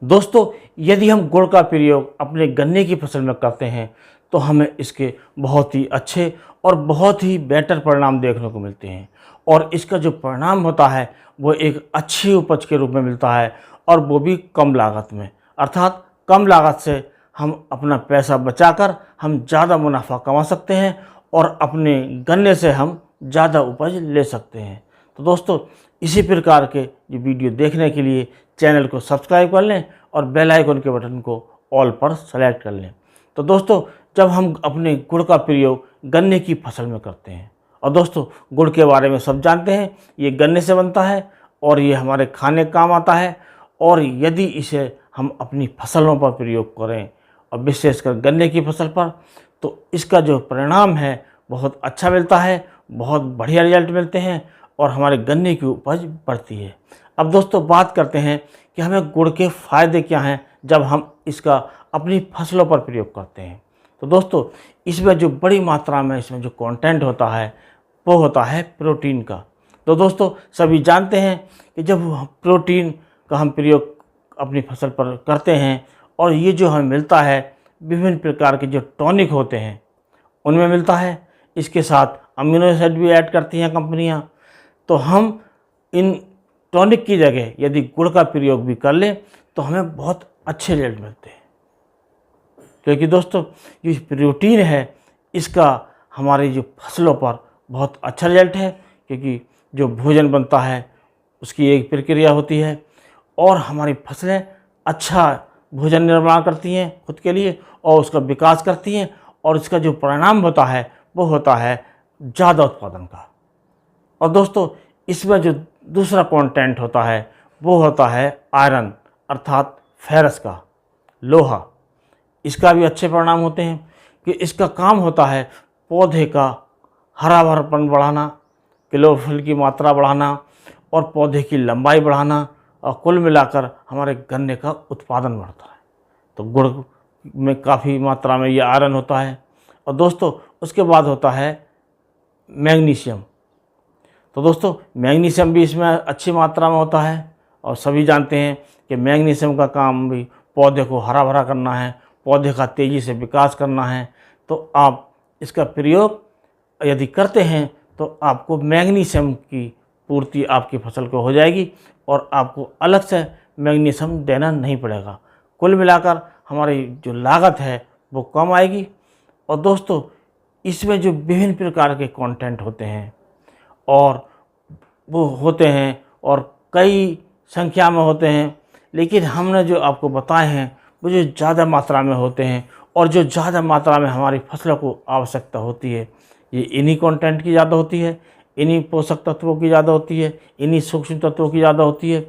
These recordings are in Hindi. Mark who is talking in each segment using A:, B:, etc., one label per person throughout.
A: दोस्तों, यदि हम गुड़ का प्रयोग अपने गन्ने की फसल में करते हैं तो हमें इसके बहुत ही अच्छे और बहुत ही बेटर परिणाम देखने को मिलते हैं। और इसका जो परिणाम होता है वो एक अच्छी उपज के रूप में मिलता है, और वो भी कम लागत में। अर्थात कम लागत से हम अपना पैसा बचाकर हम ज़्यादा मुनाफा कमा सकते हैं और अपने गन्ने से हम ज़्यादा उपज ले सकते हैं। तो दोस्तों, इसी प्रकार के ये वीडियो देखने के लिए चैनल को सब्सक्राइब कर लें और बेल आइकन के बटन को ऑल पर सेलेक्ट कर लें। तो दोस्तों, जब हम अपने गुड़ का प्रयोग गन्ने की फसल में करते हैं, और दोस्तों गुड़ के बारे में सब जानते हैं, ये गन्ने से बनता है और ये हमारे खाने काम आता है। और यदि इसे हम अपनी फसलों पर प्रयोग करें और विशेषकर गन्ने की फसल पर, तो इसका जो परिणाम है बहुत अच्छा मिलता है, बहुत बढ़िया रिजल्ट मिलते हैं और हमारे गन्ने की उपज बढ़ती है। अब दोस्तों बात करते हैं कि हमें गुड़ के फ़ायदे क्या हैं जब हम इसका अपनी फसलों पर प्रयोग करते हैं। तो दोस्तों, इसमें जो बड़ी मात्रा में इसमें जो कंटेंट होता है वो होता है प्रोटीन का। तो दोस्तों सभी जानते हैं कि जब प्रोटीन का हम प्रयोग अपनी फसल पर करते हैं और ये जो हमें मिलता है विभिन्न प्रकार के जो टॉनिक होते हैं उनमें मिलता है, इसके साथ अमीनो एसिड भी ऐड करती हैं कंपनियां। तो हम इन टॉनिक की जगह यदि गुड़ का प्रयोग भी कर लें तो हमें बहुत अच्छे रिजल्ट मिलते हैं, क्योंकि दोस्तों ये प्रोटीन है इसका हमारी जो फसलों पर बहुत अच्छा रिजल्ट है। क्योंकि जो भोजन बनता है उसकी एक प्रक्रिया होती है और हमारी फसलें अच्छा भोजन निर्माण करती हैं खुद के लिए और उसका विकास करती हैं, और इसका जो परिणाम होता है वो होता है ज़्यादा उत्पादन का। और दोस्तों इसमें जो दूसरा कंटेंट होता है वो होता है आयरन अर्थात फेरस का, लोहा। इसका भी अच्छे परिणाम होते हैं कि इसका काम होता है पौधे का हरा भरापन बढ़ाना, क्लोरोफिल की मात्रा बढ़ाना और पौधे की लंबाई बढ़ाना, और कुल मिलाकर हमारे गन्ने का उत्पादन बढ़ता है। तो गुड़ में काफ़ी मात्रा में ये आयरन होता है। और दोस्तों उसके बाद होता है मैग्नीशियम। तो दोस्तों मैग्नीशियम भी इसमें अच्छी मात्रा में होता है, और सभी जानते हैं कि मैग्नीशियम का काम भी पौधे को हरा भरा करना है, पौधे का तेज़ी से विकास करना है। तो आप इसका प्रयोग यदि करते हैं तो आपको मैग्नीशियम की पूर्ति आपकी फसल को हो जाएगी और आपको अलग से मैग्नीशियम देना नहीं पड़ेगा। कुल मिलाकर हमारी जो लागत है वो कम आएगी। और दोस्तों इसमें जो विभिन्न प्रकार के कंटेंट होते हैं और वो होते हैं और कई संख्या में होते हैं, लेकिन हमने जो आपको बताए हैं वो जो ज़्यादा मात्रा में होते हैं और जो ज़्यादा मात्रा में हमारी फसलों को आवश्यकता होती है, ये इन्हीं कंटेंट की ज़्यादा होती है, इन्हीं पोषक तत्वों की ज़्यादा होती है, इन्हीं सूक्ष्म तत्वों की ज़्यादा होती है।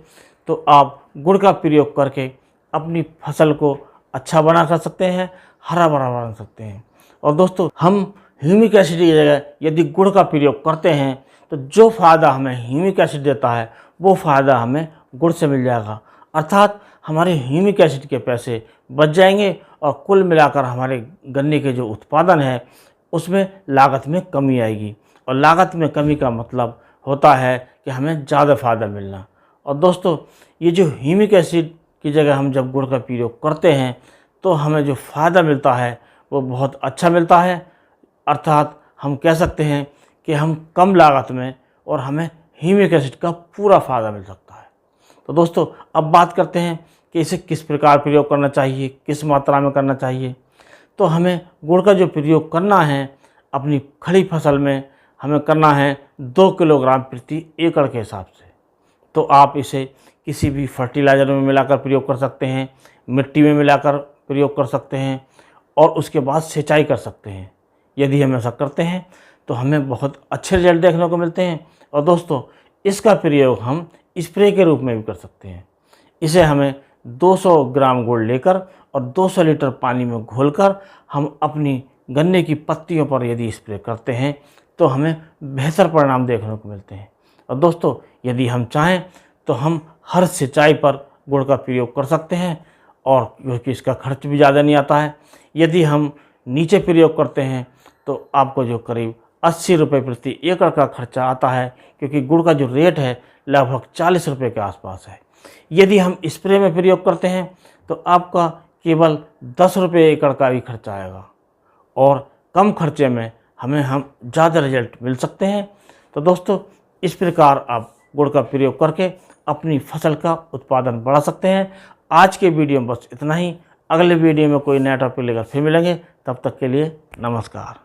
A: तो आप गुड़ का प्रयोग करके अपनी फसल को अच्छा बना कर सकते हैं, हरा भरा बना सकते हैं। और दोस्तों हम ह्यूमिक एसिड की जगह यदि गुड़ का प्रयोग करते हैं तो जो फ़ायदा हमें ह्यूमिक एसिड देता है वो फ़ायदा हमें गुड़ से मिल जाएगा। अर्थात हमारे ह्यूमिक एसिड के पैसे बच जाएंगे और कुल मिलाकर हमारे गन्ने के जो उत्पादन है उसमें लागत में कमी आएगी। और लागत में कमी का मतलब होता है कि हमें ज़्यादा फ़ायदा मिलना। और दोस्तों ये जो ह्यूमिक एसिड की जगह हम जब गुड़ का प्रयोग करते हैं तो हमें जो फ़ायदा मिलता है वो बहुत अच्छा मिलता है। अर्थात हम कह सकते हैं कि हम कम लागत में और हमें ह्यूमिक एसिड का पूरा फ़ायदा मिल सकता है। तो दोस्तों अब बात करते हैं कि इसे किस प्रकार प्रयोग करना चाहिए, किस मात्रा में करना चाहिए। तो हमें गुड़ का जो प्रयोग करना है अपनी खड़ी फसल में हमें करना है 2 किलोग्राम प्रति एकड़ के हिसाब से। तो आप इसे किसी भी फर्टिलाइज़र में मिलाकर प्रयोग कर सकते हैं, मिट्टी में मिलाकर प्रयोग कर सकते हैं और उसके बाद सिंचाई कर सकते हैं। यदि हम ऐसा करते हैं तो हमें बहुत अच्छे रिजल्ट देखने को मिलते हैं। और दोस्तों इसका प्रयोग हम स्प्रे के रूप में भी कर सकते हैं। इसे हमें 200 ग्राम गुड़ लेकर और 200 लीटर पानी में घोलकर हम अपनी गन्ने की पत्तियों पर यदि स्प्रे करते हैं तो हमें बेहतर परिणाम देखने को मिलते हैं। और दोस्तों यदि हम चाहें तो हम हर सिंचाई पर गुड़ का प्रयोग कर सकते हैं, और क्योंकि इसका खर्च भी ज़्यादा नहीं आता है। यदि हम नीचे प्रयोग करते हैं तो आपको जो करीब 80 रुपये प्रति एकड़ का खर्चा आता है, क्योंकि गुड़ का जो रेट है लगभग 40 रुपये के आसपास है। यदि हम स्प्रे में प्रयोग करते हैं तो आपका केवल 10 रुपये एकड़ का भी खर्चा आएगा और कम खर्चे में हमें ज़्यादा रिजल्ट मिल सकते हैं। तो दोस्तों, इस प्रकार आप गुड़ का प्रयोग करके अपनी फसल का उत्पादन बढ़ा सकते हैं। आज के वीडियो में बस इतना ही। अगले वीडियो में कोई नया टॉपिक लेकर फिर मिलेंगे। तब तक के लिए नमस्कार।